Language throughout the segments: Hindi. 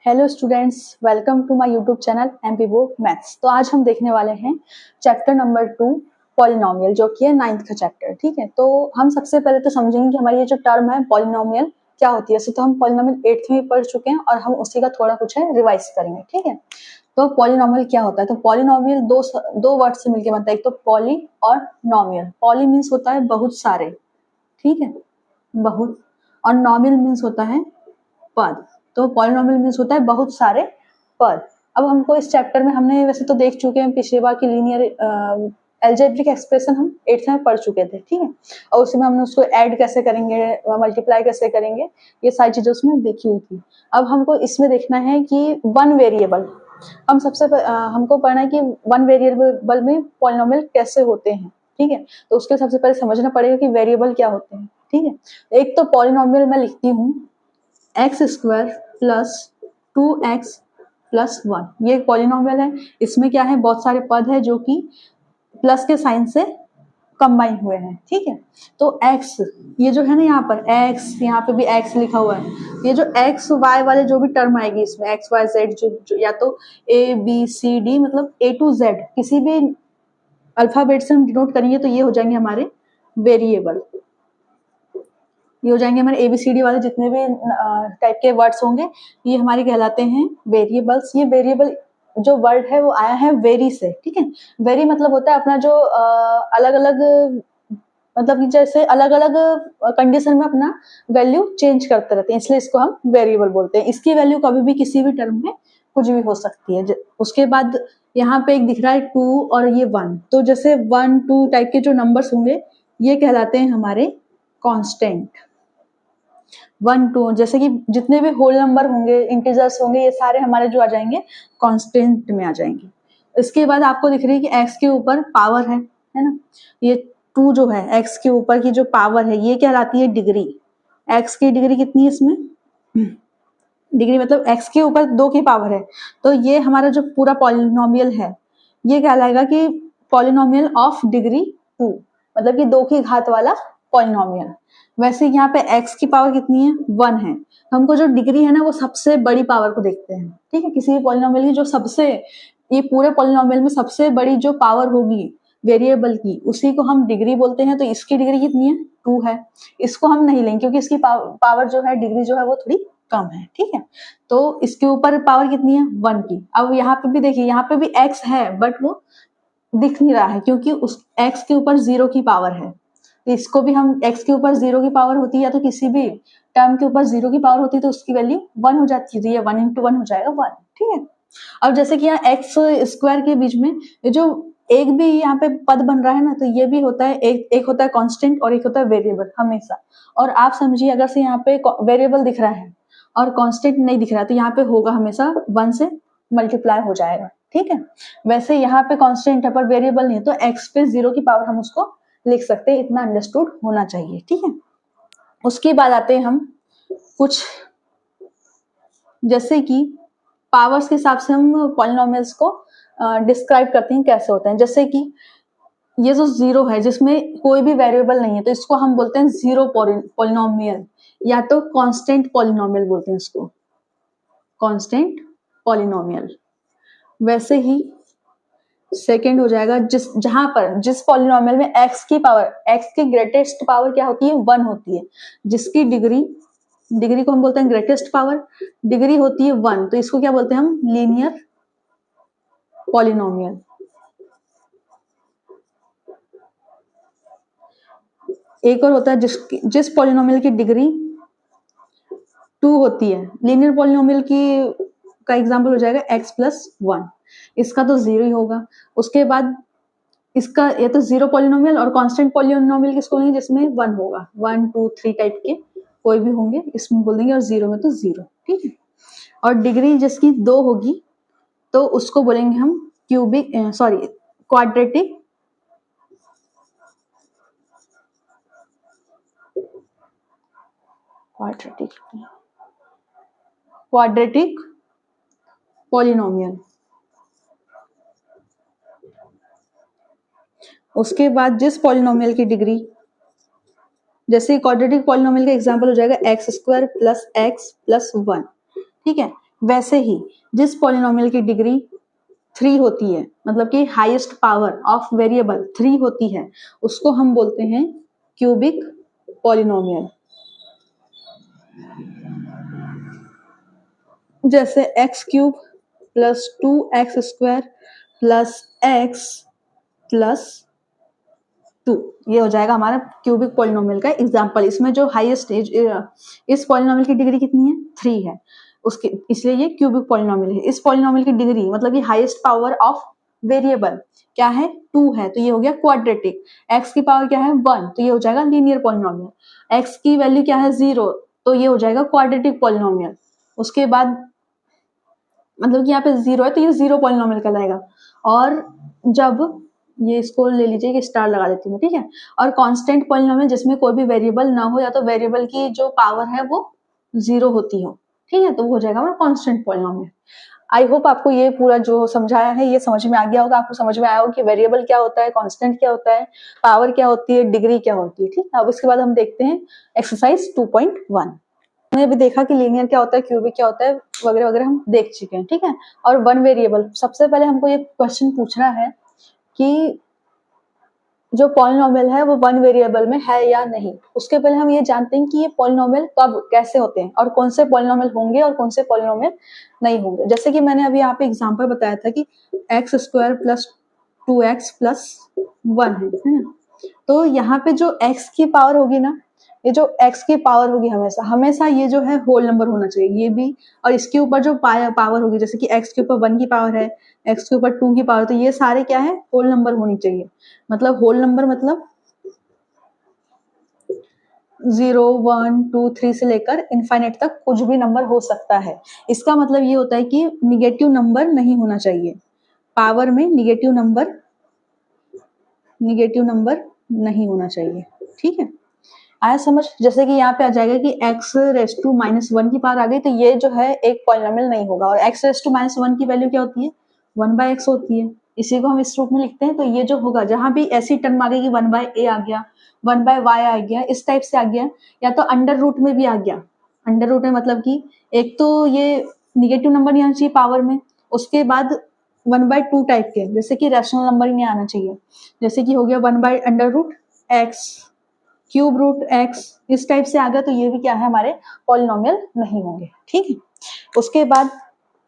Hello students, welcome to my YouTube channel MP board maths. तो आज हम देखने वाले हैं चैप्टर नंबर 2 पॉलिनोमियल, जो कि है 9th का चैप्टर। ठीक है, तो हम सबसे पहले तो समझेंगे कि हमारी ये जो टर्म है पॉलिनोमियल क्या होती है। ऐसे तो हम पॉलिनोमियल 8th में पढ़ चुके हैं और हम उसी का थोड़ा कुछ है रिवाइज करेंगे। ठीक है, तो पॉलिनोमियल क्या होता है? तो पॉलिनोमियल दो वर्ड से मिलकर बनता है, एक तो पॉली और नॉमियल। पॉली मीन्स होता है बहुत सारे, ठीक है, बहुत, और नॉमियल मीन्स होता है पद। तो पॉलिनोमियल मीन्स होता है बहुत सारे पद। अब हमको इस चैप्टर में हमने वैसे तो देख चुके हैं पिछली बार की लीनियर एल्जेब्रिक एक्सप्रेशन हम 8th में पढ़ चुके थे। ठीक है, और उसमें हमने उसको ऐड कैसे करेंगे, मल्टीप्लाई कैसे करेंगे, ये सारी चीजें उसमें देखी हुई थी। अब हमको इसमें देखना है कि वन वेरिएबल, हमको पढ़ना है कि वन वेरिएबल में पॉलिनोमियल कैसे होते हैं। ठीक है, तो उसके सबसे पहले समझना पड़ेगा कि वेरिएबल क्या होते हैं। ठीक है, एक तो पॉलिनोमियल मैं लिखती हूँ x square plus 2x plus 1, ये पॉलिनोमियल है। इसमें क्या है, बहुत सारे पद है जो कि प्लस के साइन से कंबाइन हुए हैं। ठीक है, तो x, ये जो है ना यहाँ पर x, यहाँ पे भी x लिखा हुआ है। ये जो x y वाले जो भी टर्म आएगी इसमें x y z जो या तो a b c d मतलब a to z किसी भी अल्फाबेट से हम डिनोट करेंगे तो ये हो जाएंगे हमारे वेरिएबल। ये हो जाएंगे हमारे एबीसीडी वाले जितने भी टाइप के वर्ड्स होंगे, ये हमारे कहलाते हैं वेरिएबल्स। ये वेरिएबल जो वर्ड है वो आया है वेरी से। ठीक है, वेरी मतलब होता है अपना जो अलग अलग, मतलब कि जैसे अलग अलग कंडीशन में अपना वैल्यू चेंज करते रहते हैं, इसलिए इसको हम वेरिएबल बोलते हैं। इसकी वैल्यू कभी भी किसी भी टर्म में कुछ भी हो सकती है। उसके बाद यहाँ पे एक दिख रहा है 2 और ये 1, तो जैसे 1 2 टाइप के जो नंबर्स होंगे ये कहलाते हैं हमारे कांस्टेंट। 1 2 जैसे कि जितने भी होल नंबर होंगे, इंटीजर्स होंगे, ये सारे हमारे जो आ जाएंगे कांस्टेंट में आ जाएंगे। इसके बाद आपको दिख रही है कि एक्स के ऊपर पावर है ना, ये 2 जो है एक्स के ऊपर की जो पावर है ये कहलाती है डिग्री। एक्स की डिग्री कितनी है इसमें, डिग्री मतलब एक्स के ऊपर 2 की पावर है, तो ये हमारा जो पूरा पॉलिनोमियल है ये कहलाएगा कि पॉलिनोमियल ऑफ डिग्री 2, मतलब कि 2 की घात वाला पॉलिनोमियल। वैसे यहाँ पे x की पावर कितनी है, 1 है। हमको जो डिग्री है ना वो सबसे बड़ी पावर को देखते हैं। ठीक है, किसी भी पॉलिनोमियल की जो सबसे, ये पूरे पॉलिनोमियल में सबसे बड़ी जो पावर होगी वेरिएबल की, उसी को हम डिग्री बोलते हैं। तो इसकी डिग्री कितनी है, 2 है। इसको हम नहीं लेंगे क्योंकि इसकी पावर जो है, डिग्री जो है वो थोड़ी कम है। ठीक है, तो इसके ऊपर पावर कितनी है, 1 की। अब यहाँ पे भी देखिए, यहाँ पे भी x है बट वो दिख नहीं रहा है क्योंकि उस x के ऊपर 0 की पावर है। तो इसको भी हम, x के ऊपर 0 की पावर होती है या तो किसी भी टर्म के ऊपर 0 की पावर होती है तो उसकी वैल्यू 1 हो जाती है। तो ये 1 into 1 हो जाएगा 1। ठीक है, अब जैसे कि यहाँ एक्स स्क्वायर के बीच में ये जो एक भी यहाँ पे पद बन रहा है ना, तो ये भी होता है, एक होता है कांस्टेंट और एक होता है वेरिएबल हमेशा। और आप समझिए अगर से यहाँ पे वेरिएबल दिख रहा है और कांस्टेंट नहीं दिख रहा है तो यहाँ पे होगा हमेशा 1 से मल्टीप्लाई हो जाएगा। ठीक है, वैसे यहाँ पे कांस्टेंट है पर वेरिएबल नहीं है तो एक्स पे 0 की पावर हम उसको लिख सकते हैं, इतना अंडरस्टूड होना चाहिए। ठीक है, उसके बाद आते हैं हम कुछ, जैसे कि पावर्स के हिसाब से हम पॉलिनोमियल्स को डिस्क्राइब करते हैं कैसे होते हैं। जैसे कि ये जो 0 है जिसमें कोई भी वेरिएबल नहीं है तो इसको हम बोलते हैं 0 पॉलिनोमियल या तो कांस्टेंट पॉलिनोमियल बोलते हैं इसको, कांस्टेंट पॉलिनोमियल। वैसे ही सेकेंड हो जाएगा जहां पर जिस पॉलिनोमियल में x की पावर, x की ग्रेटेस्ट पावर क्या होती है, 1 होती है, जिसकी डिग्री को हम बोलते हैं ग्रेटेस्ट पावर, डिग्री होती है 1, तो इसको क्या बोलते हैं हम, लीनियर पॉलिनोमियल। एक और होता है जिस पॉलिनोमियल की डिग्री 2 होती है, लीनियर पॉलिनोमियल की का एग्जांपल हो जाएगा x प्लस 1, इसका तो 0 ही होगा। उसके बाद इसका ये तो 0 पॉलिनोमियल, और कांस्टेंट पॉलिनोमियल किसको लेंगे, जिसमें 1 होगा, 1 2 3 टाइप के कोई भी होंगे इसमें बोल देंगे, और 0 में तो 0। ठीक है, और डिग्री जिसकी 2 होगी तो उसको बोलेंगे हम क्यूबिक, सॉरी क्वाड्रेटिक पॉलिनोमियल। उसके बाद जिस पॉलिनोमियल की डिग्री, जैसे क्वाड्रेटिक पॉलिनोमियल का एग्जांपल हो जाएगा x² प्लस x प्लस 1। ठीक है, वैसे ही जिस पॉलिनोमियल की डिग्री 3 होती है, मतलब कि हाईएस्ट पावर ऑफ वेरिएबल 3 होती है, उसको हम बोलते हैं क्यूबिक पॉलिनोमियल। जैसे x cube plus 2x² plus x plus 2, ये हो जाएगा हमारा क्यूबिक पॉलिनोमियल का एग्जाम्पल। इसमें जो हाईएस्ट इस पॉलिनोमियल की डिग्री कितनी है, 3 है, उसके इसलिए ये क्यूबिक पॉलिनोमियल है। इस पॉलिनोमियल की डिग्री मतलब कि हाईएस्ट पावर ऑफ वेरिएबल क्या है, 2 है, तो ये हो गया क्वाड्रेटिक। एक्स की पावर क्या है, 1, तो ये हो जाएगा लीनियर पॉलिनोमियल। एक्स की वैल्यू क्या है, 0, तो ये हो जाएगा क्वाड्रेटिक पॉलिनोमियल। उसके बाद मतलब कि यहाँ पे 0 है तो ये 0 पॉलिनोमियल कहलाएगा। और जब ये इसको ले लीजिए कि स्टार लगा देती हूँ, ठीक है। और कांस्टेंट पॉलिनोमियल जिसमें कोई भी वेरिएबल ना हो या तो वेरिएबल की जो पावर है वो 0 होती हो, ठीक है, तो वो हो जाएगा हमारा कांस्टेंट पॉलिनोमियल। आई होप आपको ये पूरा जो समझाया है ये समझ में आ गया होगा, आपको समझ में आया होगा कि वेरिएबल क्या होता है, कांस्टेंट क्या होता है, पावर क्या होती है, डिग्री क्या होती है, ठीक। अब उसके बाद हम देखते हैं एक्सरसाइज 2.1। हमने अभी देखा कि लीनियर क्या होता है, क्यूबिक क्या होता है, वगैरह वगैरह हम देख चुके हैं, ठीक है। और वन वेरिएबल, सबसे पहले हमको ये क्वेश्चन पूछना है कि जो पॉलिनोमियल है वो वन वेरिएबल में है या नहीं। उसके पहले हम ये जानते हैं कि ये पॉलिनोमियल कब कैसे होते हैं और कौन से पॉलिनोमियल होंगे और कौन से पॉलिनोमियल नहीं होंगे। जैसे कि मैंने अभी यहाँ पे एग्जांपल बताया था कि x² प्लस 2x प्लस 1 है ना। तो यहाँ पे जो x की पावर होगी ना, ये जो x की पावर होगी हमेशा हमेशा ये जो है होल नंबर होना चाहिए, ये भी। और इसके ऊपर जो पावर होगी, जैसे कि x के ऊपर 1 की पावर है, x के ऊपर 2 की पावर, तो ये सारे क्या है, होल नंबर होनी चाहिए। मतलब होल नंबर मतलब 0, 1, 2, 3 से लेकर इनफाइनाइट तक कुछ भी नंबर हो सकता है। इसका मतलब ये होता है कि निगेटिव नंबर नहीं होना चाहिए, पावर में निगेटिव नंबर नहीं होना चाहिए, ठीक है। आया समझ। जैसे कि यहाँ पे आ जाएगा कि x⁻1 की पावर आ गई, तो ये जो है एक पॉलिनोमियल नहीं होगा। और x⁻1 की वैल्यू क्या होती है, 1/x होती है। इसी को हम इस रूप में लिखते हैं। तो ये जो होगा, जहां भी ऐसी टर्म आ गई कि 1/a आ गया, 1/y आ गया, इस टाइप से आ गया, या तो अंडर रूट में भी आ गया। अंडर रूट में मतलब कि एक तो ये निगेटिव नंबर नहीं आना चाहिए पावर में, उसके बाद 1/2 टाइप के, जैसे कि रैशनल नंबर ही नहीं आना चाहिए। जैसे कि हो गया 1/√x, क्यूब रूट एक्स, इस टाइप से आ गया, तो ये भी क्या है, हमारे पॉलिनोमियल नहीं होंगे, ठीक है। उसके बाद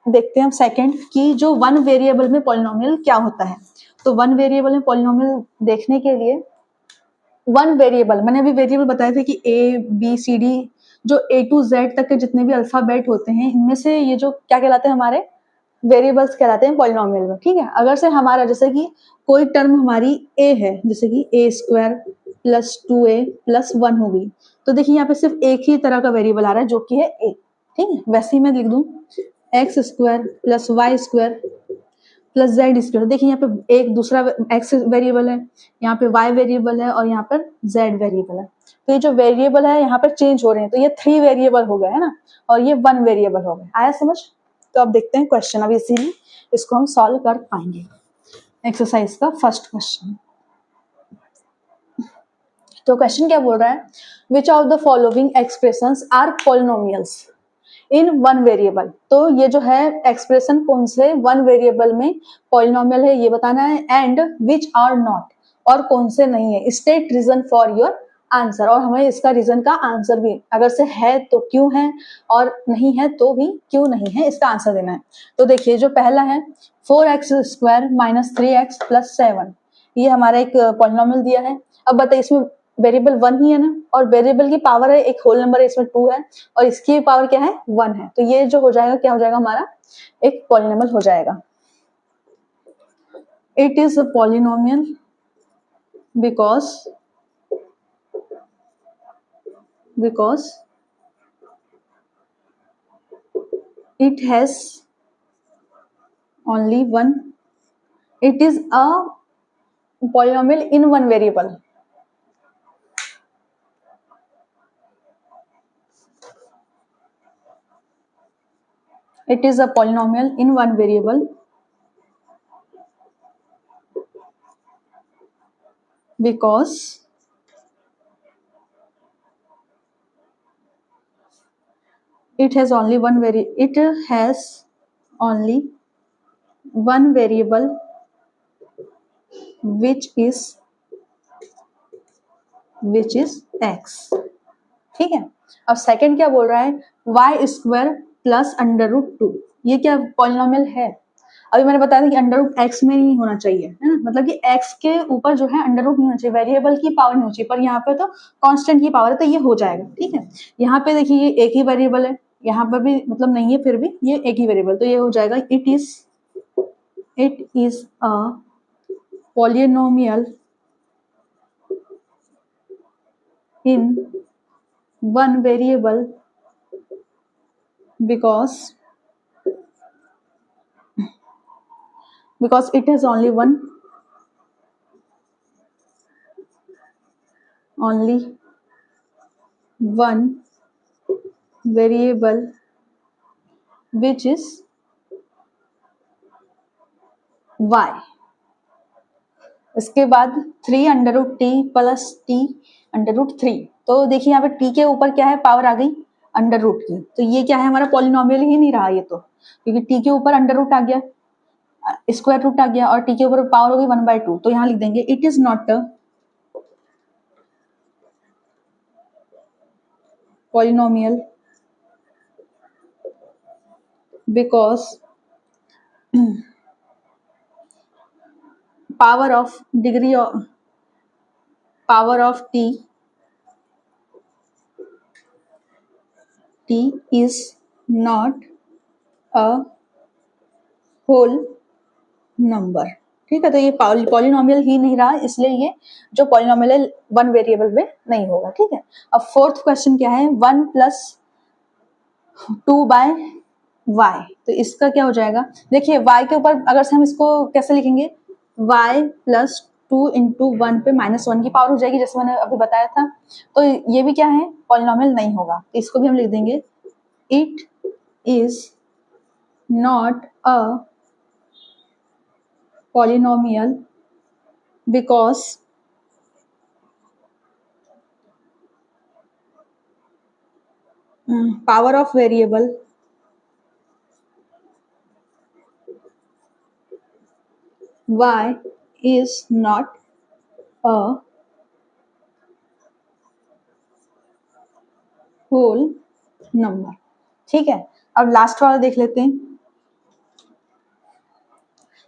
देखते हैं हम सेकंड कि जो वन वेरिएबल में पॉलिनोमियल क्या होता है। तो वन वेरिएबल में पॉलिनोमियल देखने के लिए, वन वेरिएबल मैंने अभी वेरिएबल बताए थे कि A B C D, जो A to Z तक के जितने भी अल्फाबेट होते हैं, इनमें से ये जो क्या कहलाते हैं, हमारे वेरिएबल्स कहलाते हैं पॉलिनोमियल में, ठीक है। अगर से हमारा जैसे कि कोई टर्म हमारी a है, जैसे कि a² प्लस 2a प्लस 1 हो गई, तो देखिए यहाँ पे सिर्फ एक ही तरह का वेरिएबल आ रहा है जो कि है a, ठीक है। वैसे ही मैं लिख दूं x² plus y² plus z²। देखिए यहाँ पे एक दूसरा x वेरिएबल है, यहाँ पे y वेरिएबल है और यहाँ पर z वेरिएबल है। तो ये जो वेरिएबल है यहाँ पर चेंज हो रहे हैं, तो ये 3 वेरिएबल हो गए है ना, और ये 1 वेरिएबल हो गए। आया समझ। तो अब देखते हैं क्वेश्चन, अब इसीलिए इसको हम सॉल्व कर पाएंगे। एक्सरसाइज का फर्स्ट क्वेश्चन। तो क्वेश्चन क्या बोल रहा है, which of the following expressions are polynomials in one variable. तो ये जो है एक्सप्रेशन कौन से वन वेरिएबल में पॉलिनोमियल है ये बताना है, एंड विच आर नॉट, और कौन से नहीं है। State reason for your answer, और हमें इसका रीजन का आंसर भी, अगर से है तो क्यों है, और नहीं है तो भी क्यों नहीं है, इसका आंसर देना है। तो देखिए जो पहला है 4x² माइनस 3x प्लस 7, ये हमारा एक पॉलिनोमियल दिया है। अब बताइए इसमें वेरिएबल 1 ही है ना, और वेरिएबल की पावर है, एक होल नंबर है, इसमें 2 है, और इसकी पावर क्या है, 1 है। तो ये जो हो जाएगा क्या हो जाएगा, हमारा एक पॉलिनोमियल हो जाएगा। It is a polynomial because it has only one, it is a polynomial in one variable. It is a polynomial in one variable because it has only one variable which is x। ठीक है। अब सेकंड क्या बोल रहा है, y square plus under root two. ये क्या पॉलिनोमियल है? अभी मैंने बताया था कि अंडर रूट एक्स में नहीं होना चाहिए, है ना, मतलब कि एक्स के ऊपर जो है अंडर रूट नहीं होना चाहिए, वेरिएबल की पावर नहीं होनी चाहिए, पर यहाँ पे तो कांस्टेंट की पावर है तो ये हो जाएगा। ठीक है, यहाँ पे देखिए ये एक ही वेरिएबल है, यहाँ पर भी मतलब नहीं है, फिर भी ये एक ही वेरिएबल, तो ये हो जाएगा it is a polynomial in one variable because it has only one variable which is y। इसके बाद 3 under root t plus t under root 3। तो देखिए यहाँ पे टी के ऊपर क्या है, पावर आ गई अंडर रूट की, तो ये क्या है, हमारा पॉलिनोमियल ही नहीं रहा ये तो, क्योंकि टी के ऊपर अंडर रूट आ गया, स्क्वायर रूट आ गया, और टी के ऊपर पावर हो गई 1/2। तो यहाँ लिख देंगे it is not a polynomial because power of t is not a whole number। ठीक है, तो ये पॉलिनोमियल ही नहीं रहा, इसलिए ये जो पॉलिनोमियल है वन वेरिएबल में नहीं होगा। ठीक है, अब फोर्थ क्वेश्चन क्या है, 1 + 2/y। तो इसका क्या हो जाएगा, देखिए y के ऊपर अगर से हम इसको कैसे लिखेंगे, y + 2 × 1 पे -1 की पावर हो जाएगी, जैसे मैंने अभी बताया था। तो ये भी क्या है, पॉलिनोमियल नहीं होगा, तो इसको भी हम लिख देंगे it is not a polynomial because power of variable y is not a whole number। ठीक है, अब लास्ट वाला देख लेते हैं।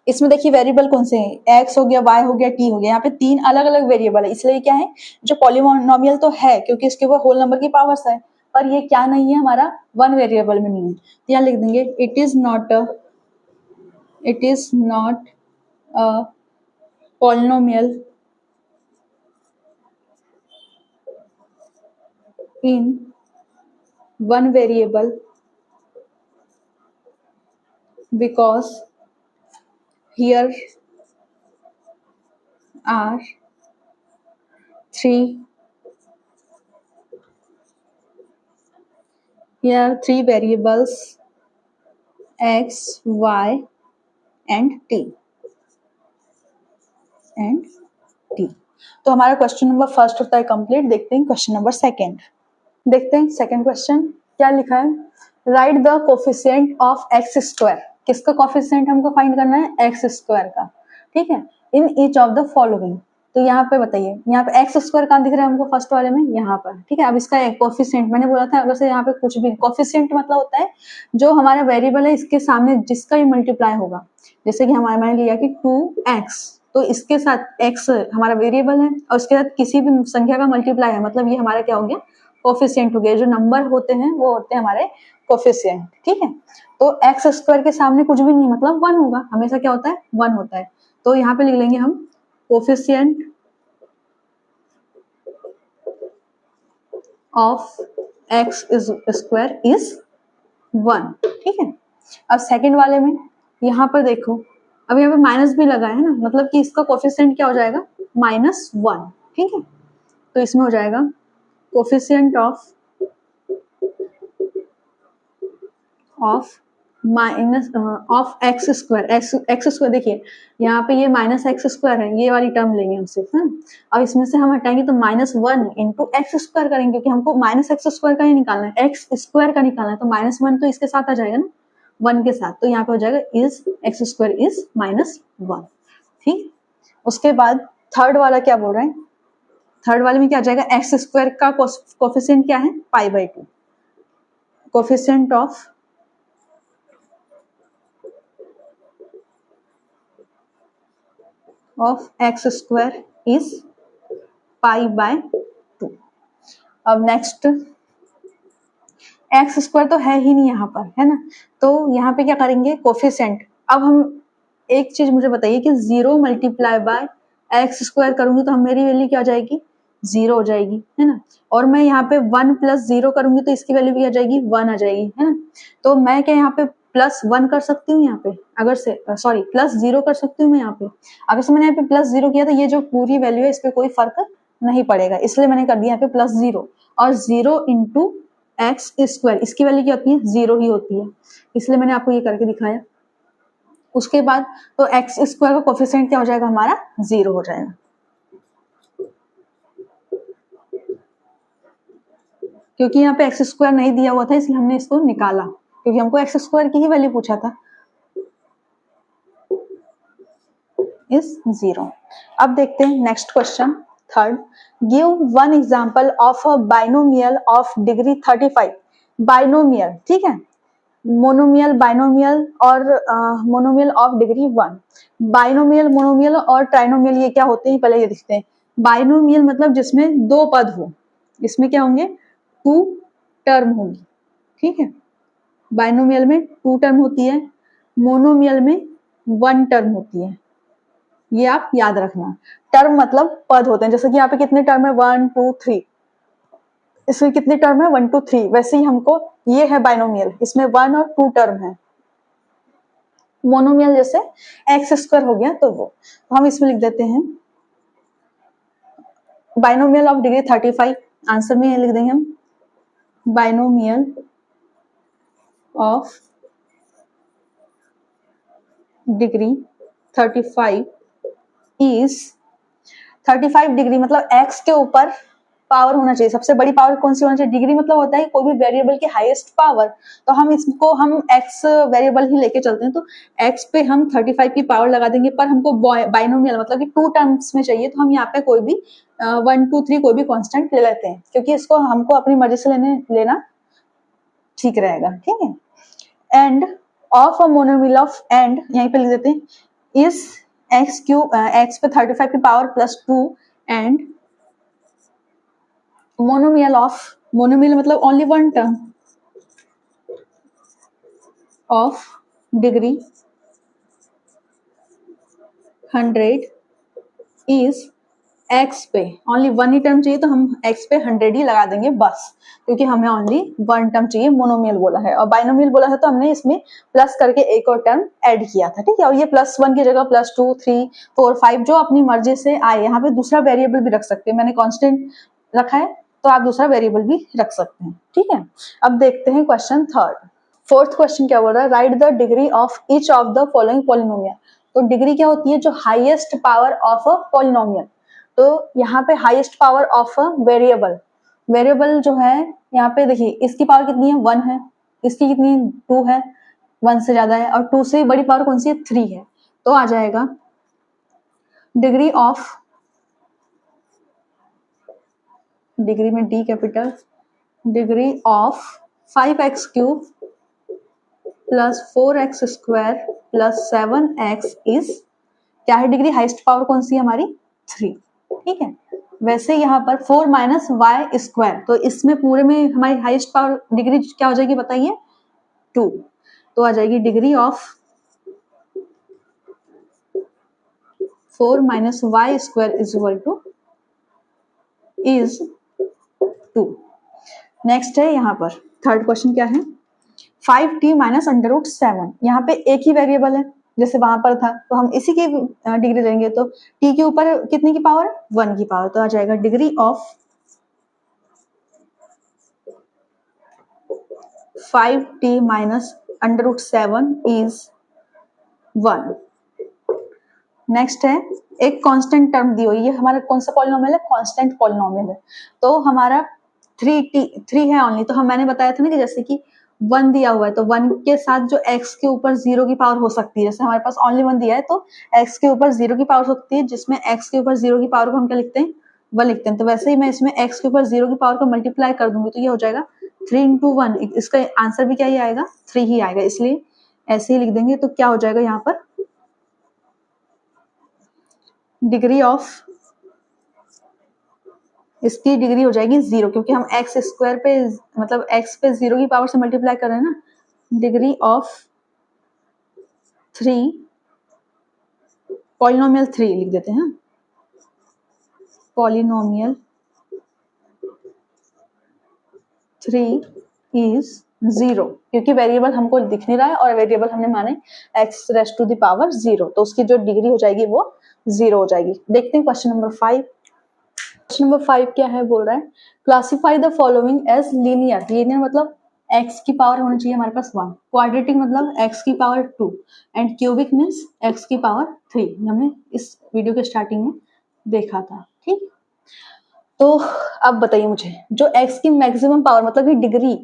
इसमें देखिए वेरिएबल कौन से हैं, x हो गया, y हो गया, t हो गया, यहाँ पे 3 अलग अलग वेरिएबल है, इसलिए क्या है, जो पॉलिनोमियल तो है क्योंकि इसके ऊपर होल नंबर की पावर्स है, पर ये क्या नहीं है, हमारा वन वेरिएबल में नहीं है। तो यहाँ लिख देंगे it is not a polynomial in one variable because here are 3 variables x, y and t। तो हमारा क्वेश्चन नंबर फर्स्ट होता है कंप्लीट। देखते हैं क्वेश्चन नंबर सेकंड। देखते हैं सेकंड क्वेश्चन क्या लिखा है, right the coefficient of x square. किसका कोफिशिएंट हमको फाइंड करना है, एक्स स्क्वायर का। ठीक है, in each of the following. तो यहाँ पे बताइए, यहाँ पे एक्स स्क्वायर कहाँ दिख रहा है हमको, फर्स्ट वाले में यहाँ पर। ठीक है, अब इसका एक कोफिशिएंट मैंने बोला था, अगर से यहाँ पे कुछ भी कोफिशिएंट मतलब होता है जो हमारा वेरिएबल है इसके सामने जिसका ये मल्टीप्लाई होगा। जैसे कि हमारे मैंने लिया कि 2x, तो इसके साथ x हमारा वेरिएबल है और उसके साथ किसी भी संख्या का मल्टीप्लाई है, मतलब ये हमारा क्या हो गया, कोफिशिएंट हो गया। जो नंबर होते हैं वो होते हैं हमारे कोफिशिएंट। ठीक है, तो एक्स स्क्वायर के सामने कुछ भी नहीं मतलब 1 होगा, हमेशा क्या होता है, 1 होता है। तो यहाँ पे लिख लेंगे हम coefficient of x square is 1। ठीक है, अब सेकंड वाले में यहाँ पर देखो, अब यहाँ पे माइनस भी लगा है ना, मतलब कि इसका कोफिशिएंट क्या हो जाएगा, -1। ठीक है, तो इसमें हो जाएगा coefficient of minus of x square, x square देखिए यहाँ पे ये माइनस एक्स स्क्वायर है, ये वाली टर्म लेंगे हम सिर्फ, है। अब इसमें से हम हटाएंगे तो -1 इंटू एक्स स्क्वायर करेंगे, क्योंकि हमको माइनस एक्स स्क्वायर का ही निकालना है, एक्स स्क्वायर का निकालना है, तो -1 तो इसके साथ आ जाएगा ना, 1 के साथ, तो यहाँ पे हो जाएगा इज एक्स स्क्वायर इज -1, ठीक। उसके बाद थर्ड वाला क्या बोल रहे हैं, थर्ड वाले में क्या आ जाएगा, एक्स स्क्वायर का कोफिशिएंट क्या है, π/2, coefficient of x square is π/2। अब नेक्स्ट एक्स स्क्वायर तो है ही नहीं यहाँ पर, है ना, तो यहाँ पे क्या करेंगे, कोफिशिएंट। अब हम एक चीज मुझे बताइए कि 0 मल्टीप्लाई बाय एक्स स्क्वायर करूंगी तो हम मेरी वैल्यू क्या हो जाएगी, 0 हो जाएगी, है ना। और मैं यहाँ पे 1 + 0 करूंगी तो इसकी वैल्यू भी आ जाएगी, 1 आ जाएगी, है ना। तो मैं क्या यहाँ पे +1 कर सकती हूँ, यहाँ पे अगर से सॉरी +0 कर सकती हूँ मैं यहाँ पे, अगर से मैंने यहाँ पे +0 किया तो ये जो पूरी वैल्यू है इस पर कोई फर्क नहीं पड़ेगा, इसलिए मैंने कर दिया यहाँ पे +0। और 0 इंटू एक्स स्क्वायर, इसकी वैल्यू क्या होती है, 0 ही होती है, इसलिए मैंने आपको ये करके दिखाया। उसके बाद तो एक्स स्क्वायर का कोफिशिएंट क्या हो जाएगा हमारा, 0 हो जाएगा। क्योंकि यहाँ पे एक्स स्क्वायर नहीं दिया हुआ था इसलिए हमने इसको निकाला, क्योंकि हमको एक्स स्क्वायर की ही वैल्यू पूछा था, इज 0। अब देखते हैं next question, third, give one example of a binomial of degree 35। Binomial, ठीक है, मोनोमियल, बाइनोमियल और monomial of degree 1। Binomial, monomial और ट्राइनोमियल ये क्या होते हैं, पहले ये देखते हैं। बाइनोमियल मतलब जिसमें 2 पद हो, इसमें क्या होंगे, 2 टर्म होगी, ठीक है। बाइनोमियल में 2 टर्म होती है, मोनोमियल में 1 टर्म होती है, ये आप याद रखना। टर्म मतलब पद होते हैं, जैसे कि यहाँ पे कितने टर्म है, 1 2 3, इसमें कितने टर्म है, 1 2 3, वैसे ही हमको ये है बाइनोमियल, इसमें 1 और 2 टर्म है। मोनोमियल जैसे एक्स स्क्वायर हो गया तो वो, तो हम इसमें लिख देते हैं बाइनोमियल ऑफ डिग्री 35, आंसर में लिख देंगे हम binomial of degree 35 is 35 degree, मतलब एक्स के ऊपर पावर होना चाहिए, सबसे बड़ी पावर कौन सी होना चाहिए, डिग्री मतलब होता है कोई भी वेरिएबल की हाईएस्ट पावर, तो हम इसको हम एक्स वेरिएबल ही लेके चलते हैं, तो एक्स पे हम 35 की पावर लगा देंगे, पर हमको बाइनोमियल मतलब कि 2 टर्म्स में चाहिए, तो हम यहाँ पे कोई भी 1 2 3 कोई भी कांस्टेंट ले लेते हैं, क्योंकि इसको हमको अपनी मर्जी से लेना ठीक रहेगा, ठीक है। End of a monomial of, and यहीं पे लिख देते हैं इज एक्स क्यूब, एक्स पे 35 की power +2, and monomial of, monomial मतलब only 1 term of degree 100 is x पे ओनली 1 ही टर्म चाहिए, तो हम एक्स पे 100 ही लगा देंगे बस, क्योंकि हमें ओनली 1 टर्म चाहिए, मोनोमियल बोला है। और बाइनोमियल बोला है तो हमने इसमें प्लस करके एक और टर्म ऐड किया था, ठीक है। और ये +1 की जगह +2 3 4 5 जो अपनी मर्जी से आए, यहाँ पे दूसरा वेरिएबल भी रख सकते हैं, मैंने कांस्टेंट रखा है तो आप दूसरा वेरिएबल भी रख सकते हैं, ठीक है। अब देखते हैं क्वेश्चन थर्ड। फोर्थ क्वेश्चन क्या बोल रहा है, right the degree of each of the following polynomial. तो डिग्री क्या होती है, जो highest power of a polynomial, तो यहाँ पे highest power of a variable, variable जो है यहाँ पे देखिए इसकी पावर कितनी है, 1 है, इसकी कितनी 2 है, 1 से ज्यादा है, और 2 से बड़ी पावर कौन सी है, 3 है, तो आ जाएगा डिग्री ऑफ, डिग्री में D capital, degree of 5x³ + 4x² + 7x is, क्या है डिग्री, हाईएस्ट पावर कौन सी है हमारी, 3, ठीक है। वैसे यहाँ पर 4 - y², तो इसमें पूरे में हमारी हाईएस्ट पावर डिग्री क्या हो जाएगी बताइए, 2, तो आ जाएगी degree of 4 - y² is 2। Next है यहाँ पर थर्ड क्वेश्चन क्या है, 5t - √7, यहाँ पे एक ही वेरिएबल है जैसे वहां पर था, तो हम इसी की डिग्री लेंगे, तो t के ऊपर कितने की पावर, 1 की पावर, तो आ जाएगा degree of 5t - √7 is 1। Next है एक कांस्टेंट टर्म दी हुई है, हमारा कौन सा पॉलिनोमियल है, कांस्टेंट पॉलिनोमियल है। तो हमारा 3 है ओनली। तो मैंने बताया था ना कि जैसे कि 1 दिया हुआ है तो 1 के साथ जो x के ऊपर 0 की पावर हो सकती है, जैसे हमारे पास ओनली 1 दिया है तो x के ऊपर 0 की पावर हो सकती है, जिसमें x के ऊपर 0 की पावर को हम क्या लिखते हैं, 1 लिखते हैं। तो वैसे ही मैं इसमें x के ऊपर 0 की पावर को मल्टीप्लाई कर दूंगी तो ये हो जाएगा 3 × 1। इसका आंसर भी क्या ही आएगा, 3 ही आएगा, इसलिए ऐसे ही लिख देंगे। तो क्या हो जाएगा यहाँ पर, डिग्री ऑफ इसकी डिग्री हो जाएगी 0, क्योंकि हम एक्स स्क्वायर पे मतलब x पे 0 की पावर से मल्टीप्लाई कर रहे हैं ना। डिग्री ऑफ 3 पॉलिनोमियल 3 लिख देते हैं, पॉलिनोमियल 3 इज 0, क्योंकि वेरिएबल हमको दिख नहीं रहा है और वेरिएबल हमने माने x⁻⁴ 0, तो उसकी जो डिग्री हो जाएगी वो 0 हो जाएगी। देखते हैं क्वेश्चन नंबर 5। क्वेश्चन नंबर 5 क्या है, बोल रहा है classify the following as linear. Linear मतलब x की पावर होनी चाहिए हमारे पास 1, क्वाड्रेटिक मतलब x की power 2 and cubic means x की पावर 3। हमने इस वीडियो के स्टार्टिंग में देखा था, ठीक। तो अब बताइए मुझे, जो x की मैक्सिमम पावर मतलब कि डिग्री,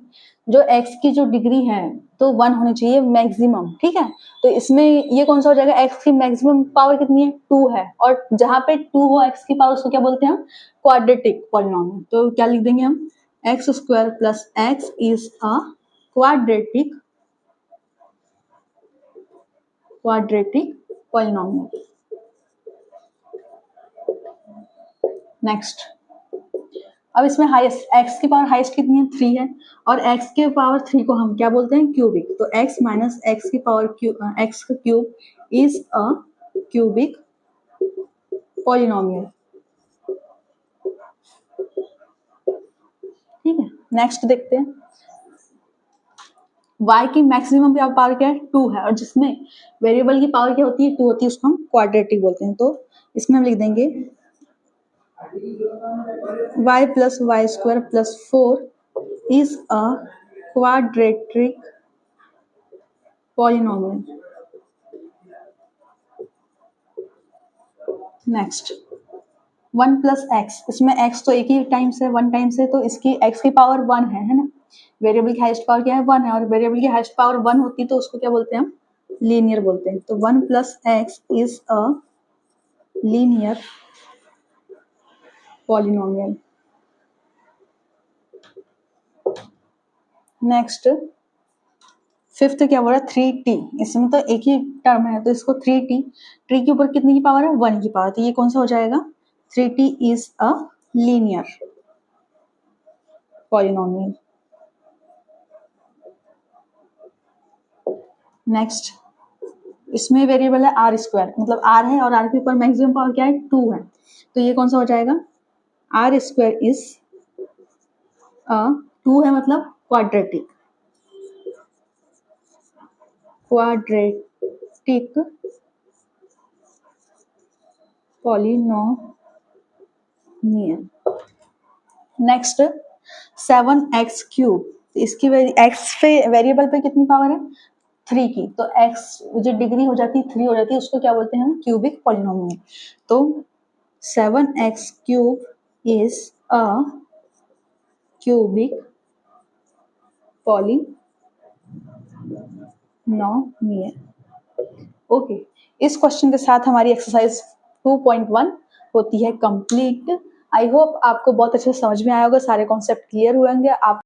जो x की जो डिग्री है तो 1 होनी चाहिए मैक्सिमम, ठीक है। तो इसमें ये कौन सा हो जाएगा, x की मैक्सिमम पावर कितनी है, 2 है, और जहां पे 2 हो x की पावर उसको क्या बोलते हैं हम, क्वाड्रेटिक पॉलिनोमियल। तो क्या लिख देंगे हम, x² + x is a quadratic polynomial. Next, अब इसमें हाईएस्ट x की पावर हाईएस्ट कितनी है, 3 है, और x के पावर 3 को हम क्या बोलते हैं, क्यूबिक। तो x - x की power x cube is a cubic polynomial, ठीक है। नेक्स्ट देखते हैं, y की मैक्सिमम पावर क्या है, 2 है, और जिसमें वेरिएबल की पावर क्या होती है, 2 होती है, उसको हम क्वाड्रेटिक बोलते हैं। तो इसमें हम लिख देंगे y + y² + 4 is a quadratic polynomial। Next, 1 + x, इसमें x तो एक ही टाइम्स है, 1 टाइम्स है, तो इसकी x की पावर 1 है ना। वेरिएबल की हाईएस्ट पावर क्या है, 1 है, और वेरिएबल की हाईएस्ट पावर 1 होती है तो उसको क्या बोलते हैं हम, लीनियर बोलते हैं। तो 1 + x is a linear polynomial. Next, fifth क्या बोल रहा है, 3t, इसमें तो एक ही टर्म है तो इसको 3t, ट्री के ऊपर कितनी की पावर है, 1 की पावर, तो ये कौन सा हो जाएगा, 3t is a linear polynomial. Next, इसमें वेरिएबल है r², मतलब r है और r के ऊपर मैक्सिमम पावर क्या है, 2 है, तो ये कौन सा हो जाएगा, r² इज 2 है, मतलब क्वाड्रेटिक पॉलिनोमियल। नेक्स्ट, 7x³, इसकी x पे वेरिएबल पे कितनी पावर है, 3 की, तो x जो डिग्री हो जाती है 3 हो जाती है, उसको क्या बोलते हैं हम, क्यूबिक पॉलिनोमियल। तो 7x³ is a cubic polynomial. Okay, इस क्वेश्चन के साथ हमारी एक्सरसाइज 2.1 होती है कंप्लीट। आई होप आपको बहुत अच्छे से समझ में आया होगा, सारे कॉन्सेप्ट क्लियर हुए होंगे। आप